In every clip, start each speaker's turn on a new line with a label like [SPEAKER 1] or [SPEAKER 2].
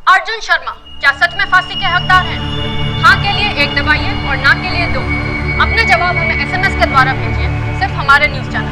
[SPEAKER 1] अर्जुन शर्मा क्या सच में फांसी के हकदार हैं? हाँ के लिए 1 दबाइए और ना के लिए 2। अपने जवाब हमें SMS के द्वारा भेजिए, सिर्फ हमारे न्यूज चैनल।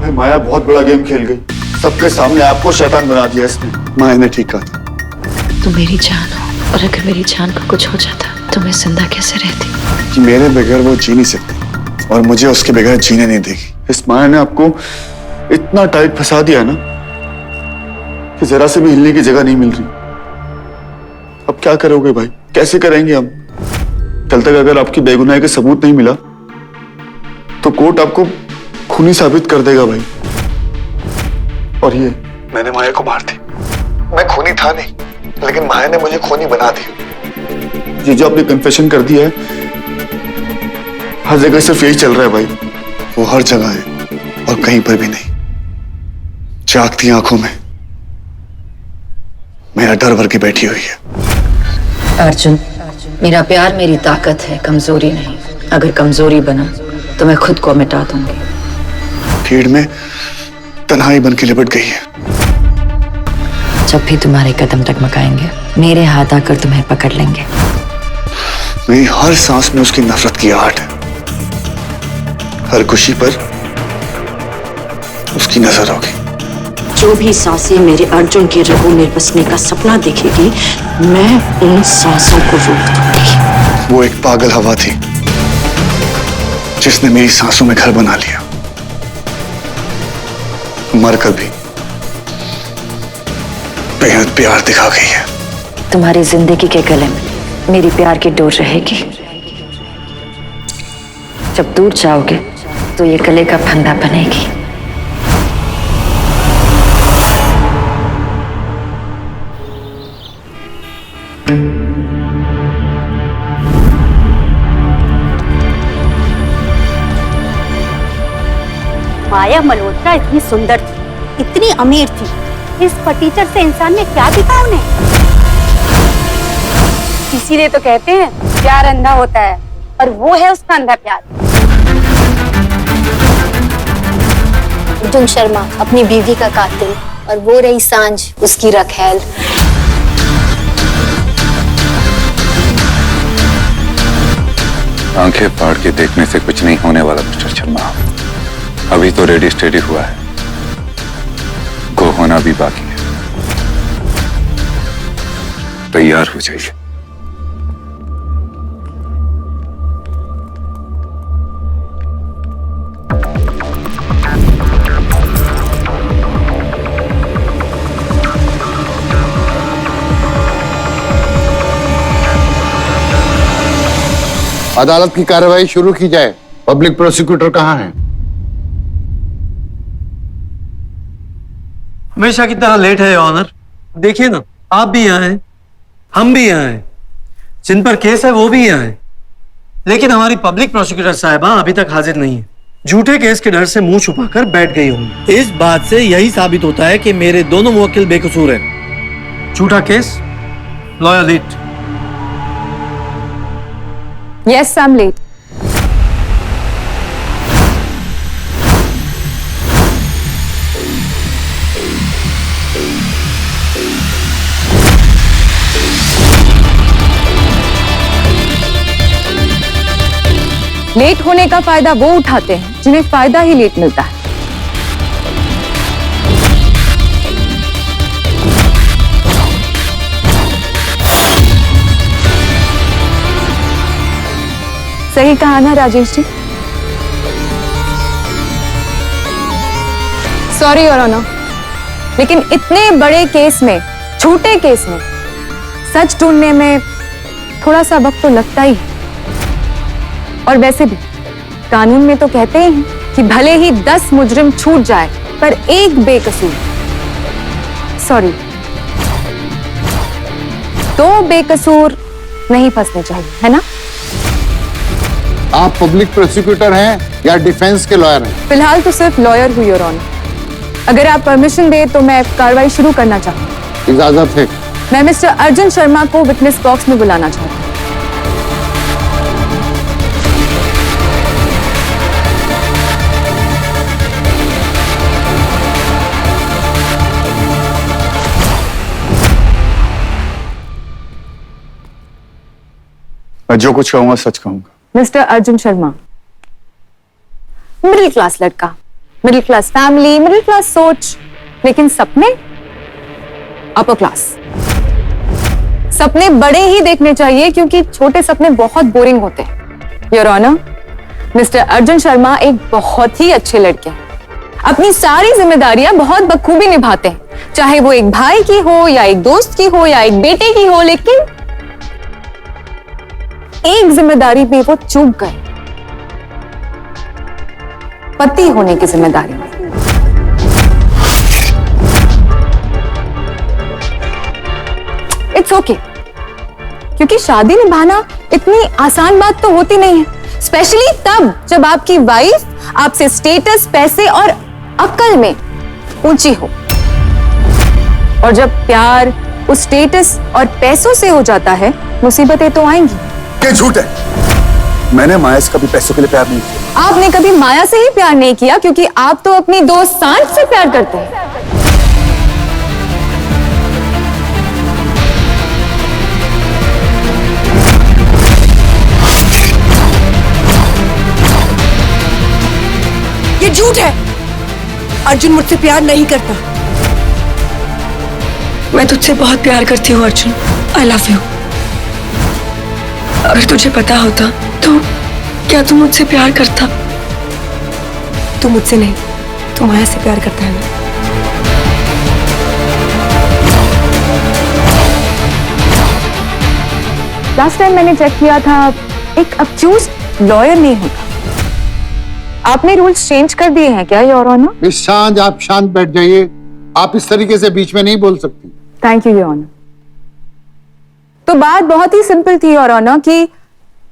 [SPEAKER 2] भाई माया बहुत बड़ा गेम खेल गई, सबके सामने आपको शैतान बना दिया इसने। माया ने ठीक कहा था।
[SPEAKER 3] तुम मेरी जान हो और अगर मेरी जान को कुछ हो जाता तो मैं जिंदा कैसे रहती?
[SPEAKER 2] कि मेरे बगैर वो जी नहीं सकती और मुझे उसके बगैर जीने नहीं देगी। इस माया ने आपको इतना टाइट फंसा दिया ना कि जरा से भी हिलने की जगह नहीं मिल रही। अब क्या करोगे भाई, कैसे करेंगे हम? कल तक अगर आपकी बेगुनाही का सबूत नहीं मिला तो कोर्ट आपको खूनी साबित कर देगा भाई। और ये मैंने माया को मार दी। मैं खूनी था नहीं, लेकिन माया ने मुझे खूनी बना दिया। ये जो आपने कन्फेशन कर दिया है, हर जगह सिर्फ यही चल रहा है भाई। वो हर जगह है और कहीं पर भी नहीं। जागती आंखों में मेरा डर भर के बैठी हुई है।
[SPEAKER 3] अर्जुन, मेरा प्यार मेरी ताकत है, कमजोरी नहीं। अगर कमजोरी बना तो मैं खुद को मिटा दूंगी।
[SPEAKER 2] भीड़ में तन्हाई बन के लिपट गई है।
[SPEAKER 3] जब भी तुम्हारे कदम टकमकाएंगे मेरे हाथ आकर तुम्हें पकड़ लेंगे।
[SPEAKER 2] मेरी हर सांस में उसकी नफरत की आहट है। हर खुशी पर उसकी नजर होगी।
[SPEAKER 4] जो भी सांसें मेरे अर्जुन के रगों में बसने का सपना देखेगी, मैं उन सांसों को रोक दूंगी।
[SPEAKER 2] वो एक पागल हवा थी जिसने मेरी सांसों में घर बना लिया। मर कर भी बेहद प्यार दिखा गई है।
[SPEAKER 3] तुम्हारी जिंदगी के गले में मेरी प्यार की डोर रहेगी। जब दूर जाओगे तो ये गले का फंदा बनेगी।
[SPEAKER 5] माया मल्होत्रा इतनी सुंदर थी, इतनी अमीर थी। इस फटीचर से इंसान ने क्या दिखा उन्हें? इसीलिए तो कहते हैं प्यार अंधा होता है, और वो है उसका अंधा प्यार।
[SPEAKER 6] अर्जुन शर्मा अपनी बीवी का कातिल और वो रही सांझ उसकी रखैल।
[SPEAKER 7] आंखें फाड़ के देखने से कुछ नहीं होने वाला मिस्टर शर्मा। अभी तो रेडी स्टेडी हुआ है, गो होना भी बाकी है। तैयार हो जाइए।
[SPEAKER 8] अदालत की कार्रवाई शुरू की जाए। पब्लिक प्रोसिक्यूटर कहाँ है?
[SPEAKER 9] हमेशा की तरह लेट है ऑनर। देखिए ना, आप भी यहाँ हैं, हम भी यहाँ हैं, जिन पर केस है वो भी यहाँ हैं, लेकिन हमारी पब्लिक प्रोसिक्यूटर साहिबा अभी तक हाजिर नहीं है। झूठे केस के डर से मुंह छुपाकर बैठ गई होंगी।
[SPEAKER 10] इस बात से यही साबित होता है कि मेरे दोनों मुवक्किल बेकसूर हैं।
[SPEAKER 9] झूठा case, lawyer late.
[SPEAKER 5] Yes, I am late. Late होने का फायदा वो उठाते हैं जिन्हें फायदा ही लेट मिलता है। सही कहा ना Rajesh ji? Sorry your honour, लेकिन इतने बड़े केस में, छोटे केस में सच ढूंढने में थोड़ा सा वक्त तो लगता ही है। और वैसे भी कानून में तो कहते ही हैं कि भले ही 10 मुजरिम छूट जाए पर एक बेकसूर, सॉरी 2 बेकसूर नहीं फंसने चाहिए, है ना?
[SPEAKER 8] आप पब्लिक प्रोसिक्यूटर हैं या डिफेंस के लॉयर हैं?
[SPEAKER 5] फिलहाल तो सिर्फ लॉयर हुई योर ऑनर। अगर आप परमिशन दे तो मैं कार्रवाई शुरू करना चाहूँ।
[SPEAKER 8] इजाजत है।
[SPEAKER 5] मैं मिस्टर अर्जुन शर्मा को विटनेस बॉक्स में बुलाना चाहता हूँ।
[SPEAKER 2] मैं जो कुछ कहूंगा सच कहूंगा।
[SPEAKER 5] Mister Arjun Sharma, middle class लड़का, middle class family, middle class सोच, लेकिन सपने अपर क्लास। सपने बड़े ही देखने चाहिए क्योंकि छोटे सपने बहुत बोरिंग होते हैं। Your honour, mister Arjun Sharma एक बहुत ही अच्छे लड़के हैं। अपनी सारी जिम्मेदारियां बहुत बखूबी निभाते हैं, चाहे वो एक भाई की हो या एक दोस्त की हो या एक बेटे की हो, लेकिन एक जिम्मेदारी पे वो चूक गए, पति होने की जिम्मेदारी में। इट्स ओके, क्योंकि शादी निभाना इतनी आसान बात तो होती नहीं है, स्पेशली तब जब आपकी वाइफ आपसे स्टेटस, पैसे और अक्ल में ऊंची हो। और जब प्यार उस स्टेटस और पैसों से हो जाता है, मुसीबतें तो आएंगी।
[SPEAKER 2] ये झूठ है। मैंने माया से कभी पैसों के लिए प्यार नहीं किया।
[SPEAKER 5] आपने कभी माया से ही प्यार नहीं किया क्योंकि आप तो अपनी दोस्त सांझ से प्यार करते हैं।
[SPEAKER 11] ये झूठ है। अर्जुन मुझसे प्यार नहीं करता। मैं तुझसे बहुत प्यार करती हूँ अर्जुन। I love you. अगर तुझे पता होता तो क्या तू मुझसे प्यार करता? तू मुझसे नहीं, तू माया से प्यार करता है ना?
[SPEAKER 5] लास्ट टाइम मैंने चेक किया था, एक अक्यूज लॉयर नहीं होता। आपने रूल्स चेंज कर दिए हैं क्या योर ऑनर?
[SPEAKER 8] मिस सांझ, आप शांत बैठ जाइए। आप इस तरीके से बीच में नहीं बोल सकती।
[SPEAKER 5] Thank you your honour. तो बात बहुत ही सिंपल थी योर ऑनर कि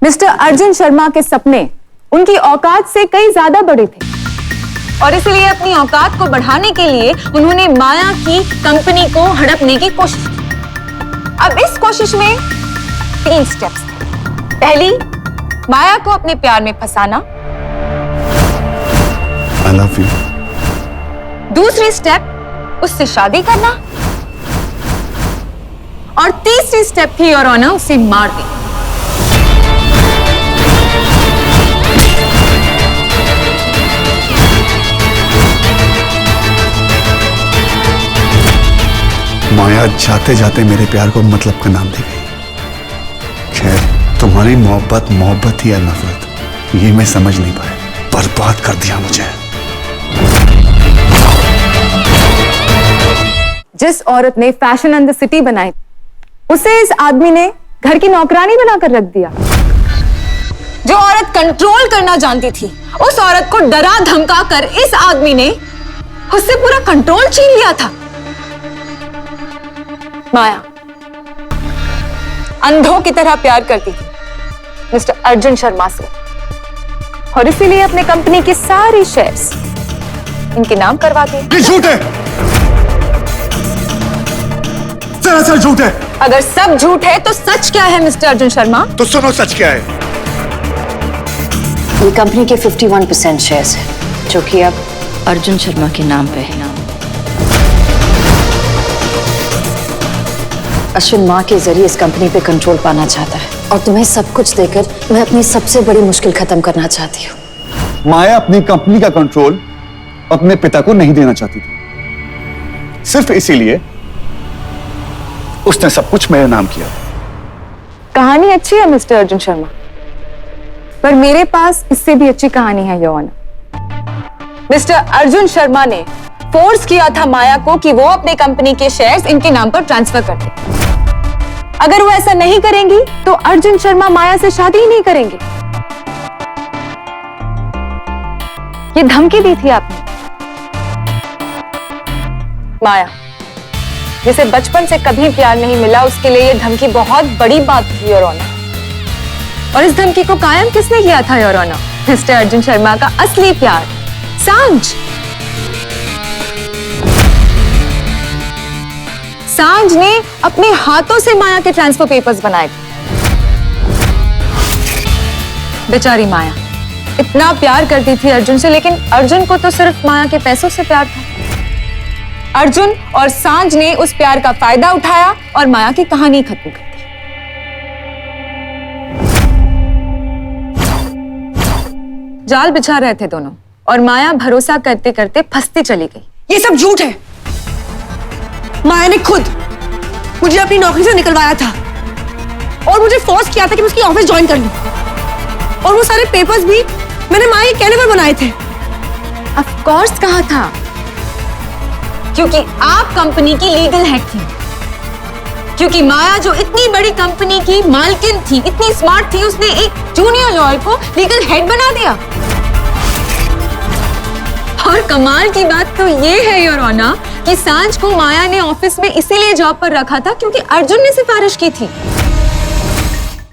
[SPEAKER 5] मिस्टर अर्जुन शर्मा के सपने उनकी औकात से कई ज्यादा बड़े थे और इसलिए अपनी औकात को बढ़ाने के लिए उन्होंने माया की कंपनी को हड़पने की कोशिश की। अब इस कोशिश में 3 स्टेप्स थे। पहली, माया को अपने प्यार में फंसाना।
[SPEAKER 2] I love you.
[SPEAKER 5] दूसरी स्टेप, उससे शादी करना। और तीसरी स्टेप थी योर ऑनर, उसे मार देना।
[SPEAKER 2] माया जाते जाते मेरे प्यार को मतलब का नाम दे गई। खैर, तुम्हारी मोहब्बत मोहब्बत ही है नफरत, ये मैं समझ नहीं पाया। बर्बाद कर दिया मुझे।
[SPEAKER 5] जिस औरत ने फैशन एंड द सिटी बनाई, उसे इस आदमी ने घर की नौकरानी बनाकर रख दिया। जो औरत कंट्रोल करना जानती थी, उस औरत को डरा धमका कर इस आदमी ने उससे पूरा कंट्रोल छीन लिया था। माया अंधों की तरह प्यार करती थी मिस्टर अर्जुन शर्मा से और इसीलिए अपने कंपनी की सारी शेयर्स इनके नाम करवा दिए।
[SPEAKER 2] ये झूठ है, सरासर झूठ है।
[SPEAKER 5] अगर सब झूठ है तो सच क्या है मिस्टर अर्जुन शर्मा?
[SPEAKER 2] तो सुनो सच क्या है।
[SPEAKER 4] ये कंपनी के 51% शेयर्स है जो कि अब अर्जुन शर्मा के नाम पे है। अश्विन माँ के जरिए इस कंपनी पे कंट्रोल पाना चाहता है और तुम्हें सब कुछ देकर मैं अपनी सबसे बड़ी मुश्किल खत्म करना चाहती हूँ।
[SPEAKER 2] माया अपनी कंपनी का कंट्रोल अपने पिता को नहीं देना चाहती थी। सिर्फ इसीलिए उसने सब कुछ मेरे नाम किया।
[SPEAKER 5] कहानी अच्छी है मिस्टर अर्जुन शर्मा, पर मेरे पास इससे भी अच्छी कहानी है your honour. Mister Arjun Sharma ने फोर्स किया था माया को कि वो अपने कंपनी के शेयर्स इनके नाम पर ट्रांसफर कर दे। अगर वो ऐसा नहीं करेंगी तो अर्जुन शर्मा माया से शादी ही नहीं करेंगे। ये धमकी दी थी आपने। माया जिसे बचपन से कभी प्यार नहीं मिला, उसके लिए ये धमकी बहुत बड़ी बात थी योर ऑनर। और इस धमकी को कायम किसने किया था your honour? Mister Arjun Sharma का असली प्यार सांझ। सांझ ने अपने हाथों से माया के ट्रांसफर पेपर्स बनाए थे। बेचारी माया इतना प्यार करती थी अर्जुन से, लेकिन अर्जुन को तो सिर्फ माया के पैसों से प्यार था। अर्जुन और सांझ ने उस प्यार का फायदा उठाया और माया की कहानी खत्म कर दी। जाल बिछा रहे थे दोनों, और माया भरोसा करते करते फंसती चली गई।
[SPEAKER 11] ये सब झूठ है। माया ने खुद मुझे अपनी नौकरी से निकलवाया था और मुझे फोर्स किया था कि मैं उसकी ऑफिस ज्वाइन कर लूं। और वो सारे पेपर्स भी मैंने माया के कहने पर बनाए थे।
[SPEAKER 5] ऑफ कोर्स कहा था, क्योंकि आप कंपनी की लीगल हेड थी, क्योंकि माया जो इतनी बड़ी कंपनी की मालकिन थी, इतनी स्मार्ट थी, उसने एक जूनियर लॉयर को लीगल हेड बना दिया। और कमाल की बात तो ये है योर ऑनर कि सांझ को माया ने ऑफिस में इसीलिए जॉब पर रखा था क्योंकि अर्जुन ने सिफारिश की थी।